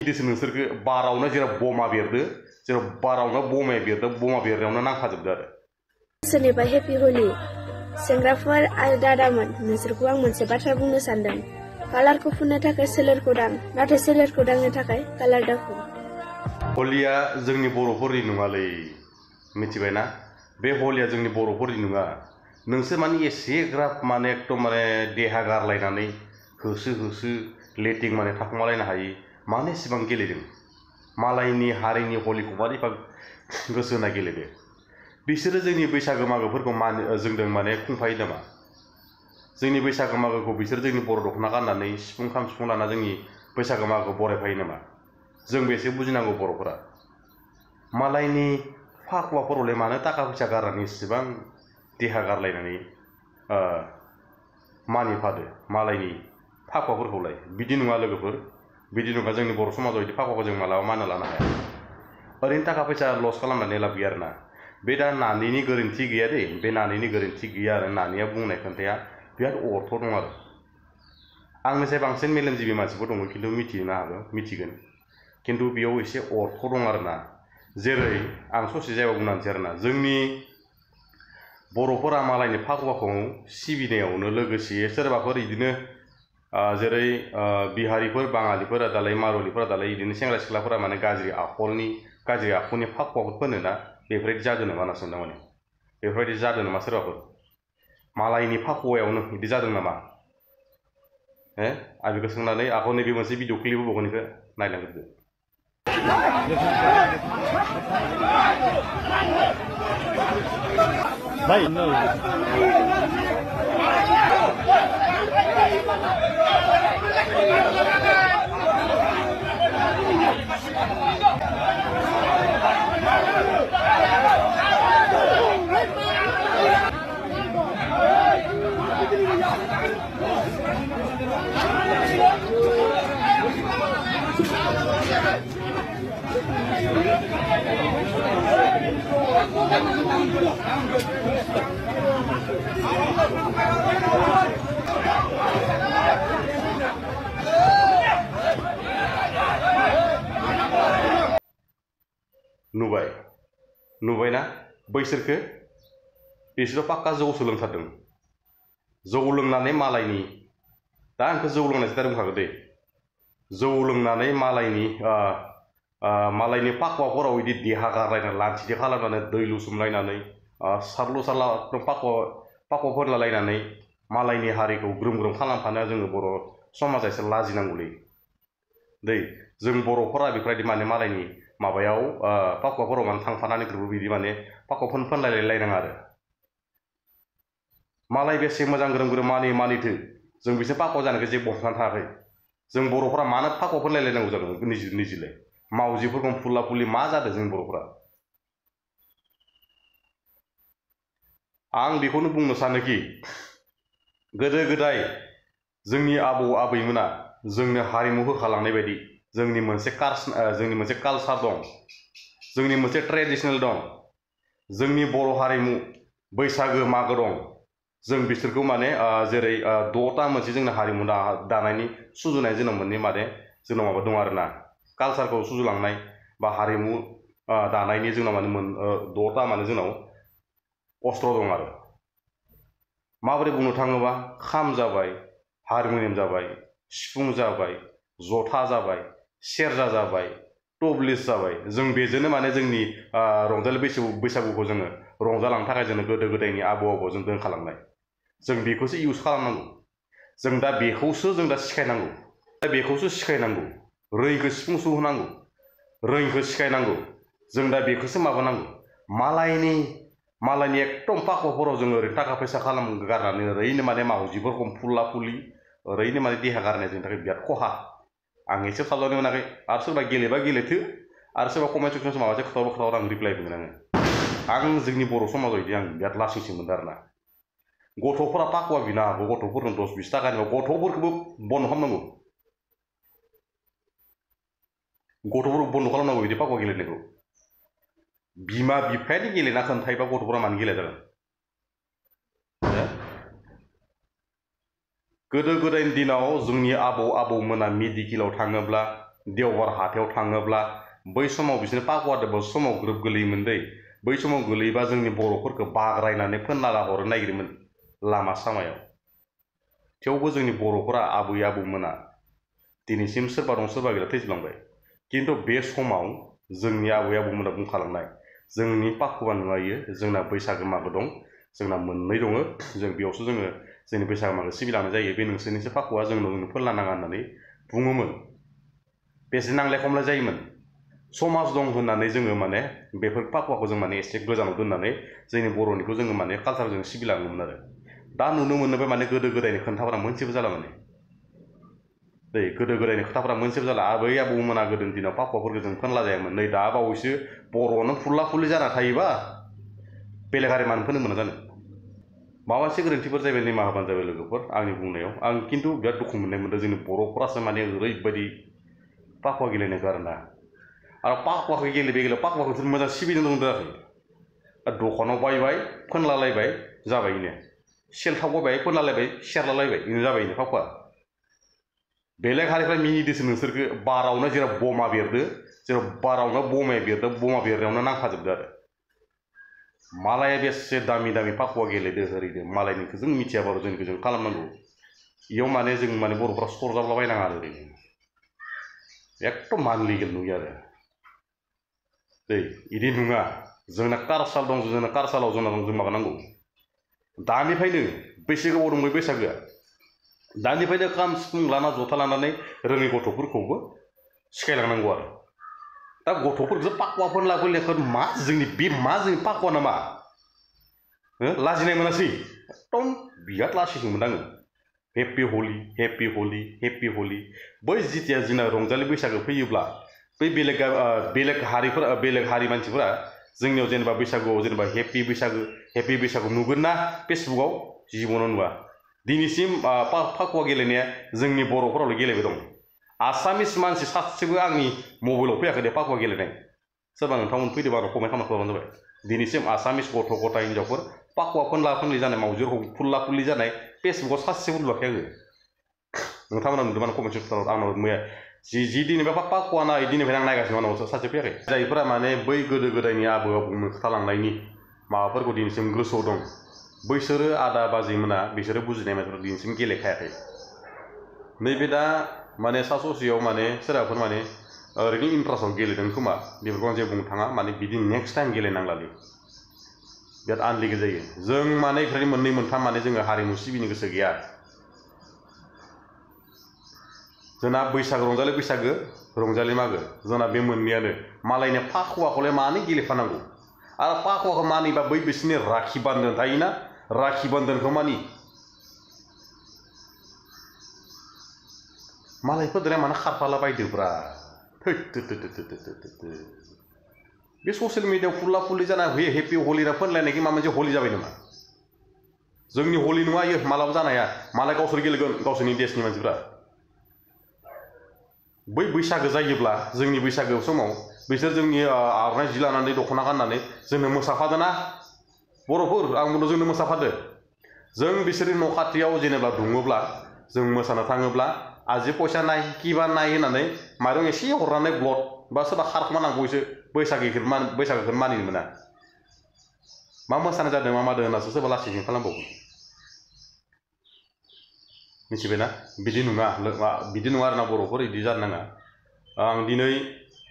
दिस नोंसोरखो बारावनो जेराव बमा बेरदो जेराव बारावनो बमा बेरदो बमा बेरनायावनो नांखाजोबदो आरो सोरनिबा हेपि होलि सेंग्राफोर आरो दादामोन नोंसोरखौ आं मोनसे बाथ्रा बुंनो सानदों कालारखौ फुननो थाखाय सोलेरखौ दां नाथाय सोलेरखौ दांनो थाखाय कालार दाफुन हलिया जोंनि बर'फोरनि नङालै मिथिबायना बे हलिया जोंनि बर'फोरनि नङा नोंसोर माने एसेग्राब माने एकदम माने देहा गारलायनानै होसो होसो लेटिं माने थाखुमालायनो हायि मानो एसेबां गेलेदों मालायनि हारिनि हलिखौ मानो एफा गोसो होना गेलेदो बिसोरो जोंनि बैसागो मागोफोरखौ जोंदों माने खुंफायो नामा जोंनि बैसागो मागोखौ बिसोर जोंनि बर' दख'ना गाननानै सिफुं खाम सिफुं लाना जोंनि बैसागो मागोखौ बरायफायो नामा जों बेसे बुजिनांगौ बर'फोरा मालायनि फाखुवाफोरावलाय मानो थाखा फैसा गारनानै इसेबां देहा गारलायनानै मानिफादो मालायनि फाखुवाफोरखौलाय बिदि नङा लोगोफोर बिदि नङा जोंनि बर' समाजाव बिदि फाखुवाखौ जों मालाबा मानिना लानो हाया ओरैनो थाखा फैसा लस खालामनानै लाब गैया आरोना बे दा नानिनि गोरोन्थि गैया दे बे नानिनि गोरोन्थि गैया आरो नानिया बुंनाय खोन्थाया बिराद अर्थ दं आरो आंनिसाय बांसिन मेलेमजिबि मानसिफोर दङ खिन्थु मिथिनो हागौ मिथिगोन खिन्थु बेयाव एसे अर्थ दं आरोना जेरै आं ससे जायगायाव बुंनानैसै आरोना जोंनि बर'फोरा मालायनि फाखुवाखौ सिबिनायावनो लोगोसे सोरबाफोर बिदिनो जेरै बिहारिफोर बाङालिफोरा दालाय मारुलिफोरा दालाय बिदिनो सेंग्रा सिख्लाफोरा माने गाज्रि आखुनि फाखुवाफोर फोनो ना बेफोरबायदि जादों नामा होनना सोंदों माने बेफोरबायदि जादों नामा सोरबाफोर मालायनि फाखुवायावनो बिदि जादों नामा आं बेखौ सोंनानै आंखौ नैबे मोनसे भिडिअ क्लिप होबावगोनखौ नायलांग्रोदो भाई no नुबायना बैसोरखो बिसोरो पाक्का जौसो लोंथारदों जौ लोंनानै मालायनि दा आंखौ जौ लोंनायसो दा बुंखागोन दे जौ लोंनानै मालायनि पाखुवाफोराव बिदि देहा गारलायनानै लान्थिदे खालामनानै दै लुसोमलायनानै सारलु सारला पाखुवा फोरलालायनानै मालायनि हारिखौ ग्रोम ग्रोम खालामफानो जोङो बर' समाजा एसे लाजिनांगौलै दै जों बर'फोरा बेफोरबायदि माने मालायनि माबायाव पाखुवाफोराव माने थांफानानै ग्रुप बिदि माने पाखुवा फोनलायलायनाङा आरो मालाय बेसे मोजां ग्रोम ग्रोम मानिथो जों बिसोर पाखुवा जानायखौ जेबो हमथानो थाखाय जों बर'फोरा मानो पाखुवा फोनलायलायनांगौ जादों निजिलाय मावजिफोरखौ फुला फुलि मा जादों जों बर'फोरा आं बेखौनो बुंनो सानोखि गोदो गोदाय जोंनि आबौ आबैमोना जोंनो हारिमु होखालांनाय बायदि जोंनि मोनसे कालसार दं जोंनि मोनसे ट्रेडिशनेल दं जोंनि बर' हारिमु बैसागो मागो दं जों बिसोरखौ माने जेरै 6टा मोनसे जोंनो हारिमु दानायनि सुजुनाय जोंनाव मोननै माने जोंनाव माबा दं आरोना कालसारखौ सुजुलांनाय बा हारिमु दानायनि जोंनाव माने 6टा माने जोंनाव अस्त्र दं आरो माबोरै बुंनो थाङोबा खाम जाबाय हारमोनियाम जाबाय सिफुं जाबाय जथा जाबाय सेरजा जाबाय टब्लिस जाबाय जों बेजोंनो माने जोंनि रंजालि बैसागुखौ जोङो रंजालांनो थाखाय जोङो गोदो गोदायनि आबौ जों दोनखालांनाय जों बेखौसो इउज खालामनांगौ जों दा बेखौसो सिखायनांगौ रैखौ सिफुं सुहोनांगौ रोङिखौ सिखायनांगौ जों दा बेखौसो माबानांगौ मालायनि एकदम पाखुवाफोराव जोङो ओरैनो थाखा फैसा गारनानै ओरैनो माने मावजिफोरखौ फुला फुलि ओरैनो माने देहा गारनाय जोंनि थाखाय बिराद खहा आं एसे खालामनो मोनाखै आरो सोरबा गेलेबा गेलेथो आरो सोरबा कमेन्ट सेक्सनाव माबा खोथावा आं रिप्लाय होगोन आं जोंनि बर' समाजाव बिदि आं बिराद लासिंसिं मोनदों आरोना गथ'फोरा पाखुवा बिनो हागौ गथ'फोरनो 10-20 थाखानि गथ'फोरखौबो बन्द' खालामनांगौ बिदि पाखुवा गेलेनायखौ बिमा बिफायानो गेलेना खोन्थायोबा गथ'फोरा मानो गेलेया जागोन गोदो गोदायनि दिनाव जोंनि आबौमोना मेडिकेलाव थाङोब्ला देवबार हाथायाव थाङोब्ला बै समाव बिसोर पाकुवादो समाव ग्रोब गोलैयोमोन दै बै समाव गोलैबा जोंनि बर'फोरखौ बाग्रायनानै फोनना हरनो नागिरोमोन लामा सामायाव थेवबो जोंनि बर'फोरा आबै आबौमोना दिनैसिम सोरबा दं सोरबा गैला थैजोबलांबाय खिन्थु बे समाव जोंनि आबै आबौमोना बुंखालांनाय जोंनि पाकुवा नङा इयो जोंना बैसागो मागो दं जोंना मोननै दङ जों बेयावसो जोङो जोंनि बैसागो मागो सिबिलांनाय जायो बे नोंसोरनिसो पाकुवा जोंनो फोनला नाङा होननानै बुङोमोन बेसे नांलाय खमलाय जायोमोन समाज दं होननानै जोङो माने बेफोर पाकुवाखौ जों माने एसे गोजानाव दोननानै जोंनि बर'निखौ जोङो माने कालसारजों सिबिलाङोमोन आरो दा नुनो मोनोबा माने गोदो गोदायनि खोन्थाफोरा मोनसेबो जाला माने दै गोदो गोदायनि खोथाफोरा मोनसेबो जाला आबै आबौमोना गोदोनि दिनाव पाकुवाफोरखौ जों फोनला जायामोन नै दा बावैसो बर'आनो फुरला फुरलि जाना थायोबा बेलेग हारि मानो फोनो मोना जानो माबा मोनसे गोरोन्थिफोर जाबाय निमाहा होबानो जाबाय लोगोफोर आंनि बुंनायाव आं खिन्थु बिराद दुखु मोननाय मोनदों जोंनि बर'फोरासो माने ओरैबायदि पाकुवा गेलेनायखौ आरोना आरो पाकुवाखौ गेलेबाय पाकुवाखौ मोजां सिबिनो रोंदोंआखै दखानाव बायबाय फोनलालायबाय जाबाय इनो सेलथाव बायबाय फोनलालायबाय सेरलालायबाय इनो जाबाय इनो पाकुवा बेलेग हारिफ्रा मिनिदोसो नोंसोरखौ बारावनो जेराव बमा बेरदो जेराव बारावनो बमाया बेरदों बमा बेरनायावनो नांखाजोबदो आरो मालाया बेसे दामि दामि पाकुवा गेलेदो ओरैनो मालायनिखौ जों मिथियाबाबो जोंनिखौ जों खालामनांगौ इयाव माने जों माने बर'फ्रा सरजाबलाबायनाङा आरो ओरैनो एकदम मानलिगेल नुयो आरो दै इदि नङा जोंना कारसाल दं जोंना कारसालाव जों माबानांगौ दानिफ्रायनो बेसे गोबाव दं बै बैसागोआ दानिफ्रायनो खाम सिफुं लाना जथा लानानै रोङै गथ'फोरखौबो सिखायलांनांगौ आरो दा गथ'फोरखौ पाकुवा फोनला फोनलायखौ मा जोंनि बे मा जोंनि पाकुवा नामा लाजिनाय मोनासै एकदम बिराद लासिंसो मोनदाङो हेपि हलि हेपि हलि हेपि हलि बै जितिया जोंना रंजालि बैसागो फैयोब्ला बै बेलेग हारि मानसिफोरा जोंनियाव जेनेबा बैसागुआव जेनेबा हेपि बैसागु नुगोन ना फेसबुकआव जिबनाव नुवा दिनैसिम पाकुवा गेलेनाया जोंनि बर'फोरावल' गेलेबाय दं आसामिस मानसि सासेबो आंनि मबाइलाव फैयाखै दे पाकुवा गेलेनाय सोरबा नोंथांमोन फैदोंबा आरो कमेन्ट खालामबानो जाबाय दिनैसिम आसामिस गथ' गथाय हिनजावफोर पाकुवा फोनला फोनलि जानाय मावजि फुरला फुरलि जानाय फेसबुकआव सासेबो नुवाखै आङो नोंथांमोना नुदोंमोन कमेन्ट सेक्सनाव आंनाव मैया जि दिनैबा पाकुवा ना दिनैफ्राय आं नायगासिनो आंनाव सासे फैयाखै जायफोरा माने बै गोदो गोदायनि आबै आबौमोन खोथालांनायनि माबाफोरखौ दिनैसिम गोसोआव दं बैसोरो आदा बाजैमोना बिसोरो बुजिनाय मानसिफोरा दिनैसिम गेलेखायाखै नैबे दा माने सा ससेयाव माने सोरबाफोर माने ओरैनो इन्ट्रेस्टआव गेलेदों खोमा बेफोरखौ आं जेबो बुंनो थाङा माने बिदि नेक्स्ट टाइम गेलेनांलालै बिराद आनलिगेल जायो जों माने बेफोरनि मोननै मोनथाम माने जोङो हारिमु सिबिनो गोसो गैया जोंना बैसागो रंजालि मागो जोंना बे मोननैयानो मालायनि पाकुवाखौलाय मानो गेलेफानांगौ आरो पाकुवाखौ मानिबा बै बिसोरनि राखि बान्धन थायोना राखि बान्धनखौ मानि मालायफोरजों मानो खारफाला बायदोब्रा बे ससियेल मिडियायाव फुरला फुरलि जाना होयो हेपि हलि ना फोनलायनायखि माबा मोनसे हलि जाबाय नामा जोंनि हलि नङा इयो मालाबा जानो हाया मालाय गावसोर गेलेगोन गावसोरनि देशनि मानसिफ्रा बै बैसागो जायोब्ला जोंनि बैसागो समाव बिसोर जोंनि आर'नाइ जि लानानै दख'ना गाननानै जोंनो मोसाफादोना बर'फोर आं बुंदों जोंनो मोसाफादो जों बिसोरनि न' खाथियाव जेनेबा दङोब्ला जों मोसानो थाङोब्ला आजि फैसा नाय किबा नाय होननानै माइरं एसे हरनानै ब्लड बा सोरबा खारखोमानांगौसो बैसागोखौ मानिनो मोना मा मोसानाय जादों मा मादों होननासो सोरबा लासिं खालामबावगोन मिथिबायना बिदि नङा आरोना बर'फोर बिदि जानो नाङा आं दिनै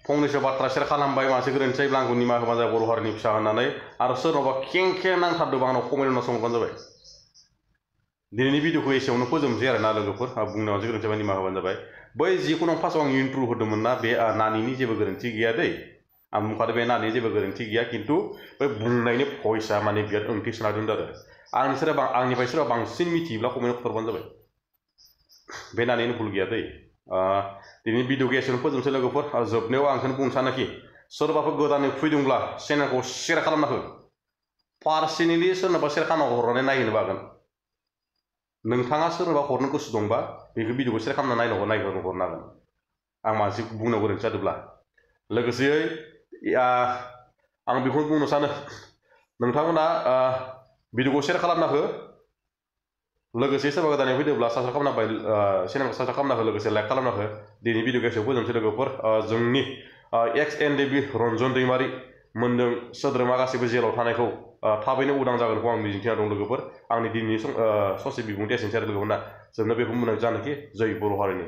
फंनैसो बाथ्रा शेयार खालामबाय मानसि गोरोन्थि जायोब्ला आंखौ निमाहा होबानो जाबाय बर' हारिनि फिसा होननानै आरो सोरनावबा खें नांथारदोंबा आंनाव कमेन्ट होना सोंहरबानो जाबाय दिनैनि भिडिअखौ एसेयावनो फोजोबनोसै आरोना लोगोफोर बुंनायाव मोनसे गोरोन्थि जाबाय निमाहा होबानो जाबाय बै जिखुनु फार्स्टआव आं इन्ट्र' होदोंमोन ना बे नानिनि जेबो गोरोन्थि गैया दै आं बुंखादों बे नानिनि जेबो गोरोन्थि गैया खिन्थु बै बुंनायनि भइसआ माने बिराद ओंथि सोना दोनदों आरो आंनिफ्राय सोरबा बांसिन मिथियोब्ला कमेन्ट हरबानो जाबाय बे नानिनि भुल गैया दै दिनैनि भिडिअखौ एसेयावनो फोजोबनोसै लोगोफोर जोबनायाव आं बेखौनो बुंनो सानोखि सोरबाफोर गोदानै फैदोंब्ला चेनेलखौ शेयार खालामना हो पार्सनेलि सोरनोबा शेयार खालामना हरनानै नायहोनोबो हागोन नोंथाङा सोरनोबा हरनो गोसो दंबा बेखौ भिडिअखौ शेयार खालामना नायहरनो हागोन आं मानसि बुंनायाव गोरोन्थि जादोंब्ला लोगोसेयै आं बेखौनो बुंनो सानो नोंथांमोना भिडिअखौ शेयार खालामना हो लोगोसे सोरबा गोदानै फैदोंब्ला साबस्क्राइब खालामना होबाय चेनेलखौ साबस्क्राइब खालामना हो लोगोसे लाइक खालामना हो दिनै भिडिअ गेसआव फोजोबनोसै लोगोफोर जोंनि एक्स एनडेबि रन्जन दैमारि मोनदों सोद्रोमा गासैबो जेलाव थानायखौ थाबैनो उदां जागोनखौ आं मिजिंथिना दं लोगोफोर आंनि दिनैनि ससे बिबुंथिया एसेनोसै आरो लोगोफोर ना जोबनो बेखौ बुंनाय जानोखि जै बर' हारिनि